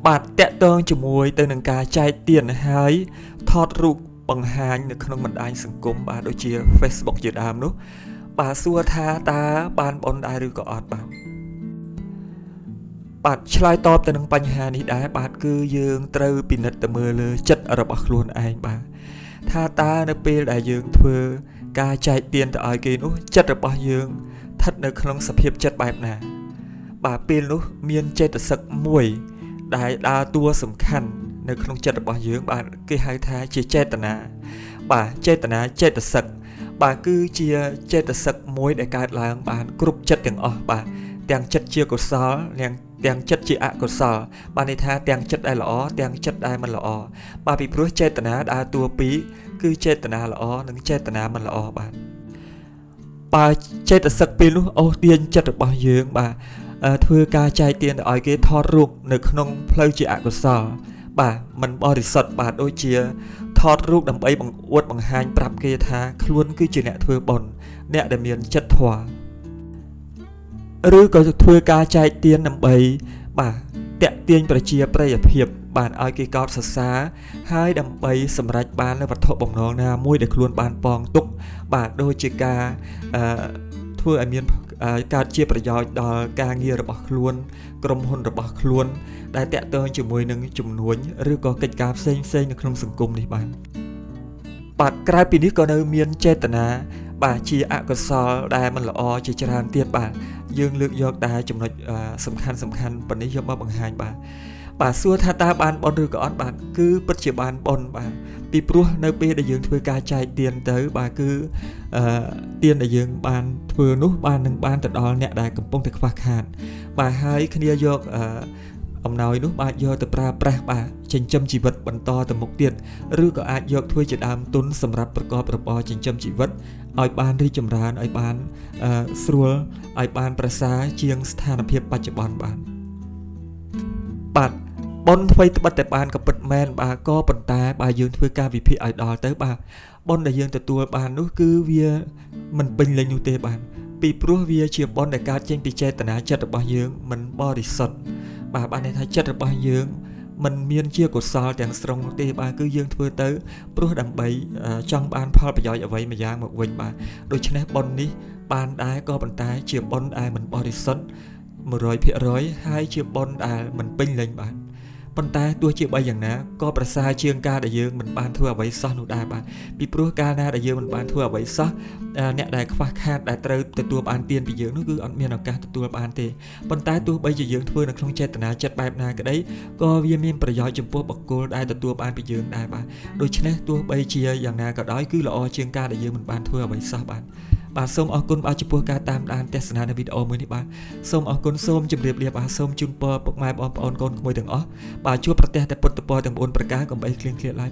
បាទតកតងជាមួយទៅនឹងការចែកទានហើយថតរូបបង្ហាញនៅក្នុងបណ្ដាញសង្គមបាទដូចជា Facebook ជាដើមនោះបាទសួរថាតើបានបនដែរឬក៏អត់បាទឆ្លើយតបទៅនឹងបញ្ហានេះដែរបាទគឺយើងត្រូវពិនិត្យទៅមើលលើចិត្តរបស់ខ្លួនឯងបាទថាតើនៅពេលដែលយើងធ្វើការចែកទានទៅឲ្យគេនោះចិត្តរបស់យើងស្ថិតនៅក្នុងសភាពចិត្តបែបណាបាទពេលនោះមានចេតសិកមួយដែលដើរតួសំខាន់នៅក្នុងចិត្តរបស់យើងបាទគេហៅថាជាចេតនាបាទចេតនាចេតសិកបាទគឺជាចេតសិកមួយដែលកើតឡើងបានគ្រប់ចិត្តទាំងអស់បាទទាំងចិត្តជាកុសលទាំងចិត្តជាអកុសលបានន័យថាទាំងចិត្តដែលល្អទាំងចិត្តដែលមិនល្អបាទពីព្រោះចេតនាដើរតួពីរគឺចេតនាល្អនិងចេតនាមិនល្អបាទបើចេតសិកពេលនោះអូសទាញចិត្តរបស់យើងបាទធ្វើការចែកទានទៅឲ្យគេថតរូបនៅក្នុងផ្លូវជាអកុសលបាទមិនបរិសុទ្ធបាទដូចជាថតរូបដើម្បីបង្អួតបង្ហាញប្រាប់គេថាខ្លួនគឺជាអ្នកធ្វើបុណ្យអ្នកដែលមានចិត្តធម៌ឬក៏ធ្វើការចែកទានដើម្បីបាទតាក់ទាញប្រជាប្រិយភាពបាទឲ្យគេកោតសរសើរហើយដើម្បីសម្រេចបាននូវវត្ថុបំណងណាមួយដែលខ្លួនបានពងទុកបាទដូចជាការធ្វើឲ្យមានកើតជាប្រយោជន៍ដល់ការងាររបស់ខ្លួនក្រុមហ៊ុនរបស់ខ្លួនដែលតាក់ទងជាមួយនឹងជំនួញឬក៏កិច្ចការផ្សេងនៅក្នុងសង្គមនេះបាទក្រៅពីនេះក៏នៅមានចេតនាបាទជាអកុសលដែលមិនល្អជាច្រើនទៀតបាទយើងលើកយកតែចំណុចសំខាន់ប៉ុណ្នេះយកមកបង្ហាញបាទសួរថាតើបានបនឬក៏អត់បាទគឺពិតជាបានបនបាទពីព្រោះនៅពេលដែលយើងធ្វើការចែកទានទៅបាទគឺទានដែលយើងបានធ្វើនោះបាននឹងបានទៅដល់អ្នកដែលកំពុងតែខ្វះខាតបាទហើយគ្នាយកអំណោយនោះបាទយកទៅប្រើប្រាស់បាទចិញ្ចឹមជីវិតបន្តទៅមុខទៀតឬក៏អាចយកធ្វើជាដើមទុនសម្រាប់ប្រកបរបរចិញ្ចឹមជីវិតឲ្យបានរីកចម្រើនឲ្យបានស្រួលឲ្យបានប្រសើរជាងស្ថានភាពបច្ចុប្បន្នបាទបុណ្យអ្វីត្បិតតែបានក៏ពិតមែនបាទក៏ប៉ុន្តែបើយើងធ្វើការវិភាគឲ្យដល់ទៅបាទបុណ្យដែលយើងទទួលបាននោះគឺវាមិនពេញលេញនោះទេបាទពីព្រោះវាជាបុណ្យដែលកើតចេញពីចេតនាចិត្តរបស់យើងមិនបរិសុទ្ធបាទបានន័យថាចិត្តរបស់យើងมันមានជាកុសលទាំងស្រុងទេបាទគឺយើងធ្វើទៅព្រោះដើម្បីចង់បានផលប្រយោជន៍អ្វីមួយយ៉ាងមកវិញបាទដូច្នេះបុណ្យនេះបានដែរក៏ប៉ុន្តែជាបុណ្យដែលមិនបរិសុទ្ធ 100% ហើយជាបុណ្យដែលមិនពេញលេញបាទប៉ុន្តែទោះជាបីយ៉ាងណាក៏ប្រសើរជាងការដែលយើងមិនបានធ្វើអ្វីសោះនោះដែរបាទពីព្រោះកាលណាដែលយើងមិនបានធ្វើអ្វីសោះអ្នកដែលខ្វះខាតដែលត្រូវទទួលបានទានពីយើងនោះគឺអត់មានឱកាសទទួលបានទេប៉ុន្តែទោះបីជាយើងធ្វើនៅក្នុងចេតនាចិត្តបែបណាក្តីក៏វាមានប្រយោជន៍ចំពោះបុគ្គលដែលទទួលបានពីយើងដែរបាទដូច្នេះទោះបីជាយ៉ាងណាក៏ដោយគឺល្អជាងការដែលយើងមិនបានធ្វើអ្វីសោះបាទសូមអរគុណបាទចំពោះការតាមដានទស្សនានៅវីដេអូមួយនេះបាទសូមអរគុណសូមជម្រាបលាបាទសូមជូនពរពុកម៉ែបងប្អូនកូនក្មួយទាំងអស់បាទជួបប្រទះតែពុទ្ធពរទាំង4ប្រការកុំបីឃ្លៀងឃ្លាតឡើយ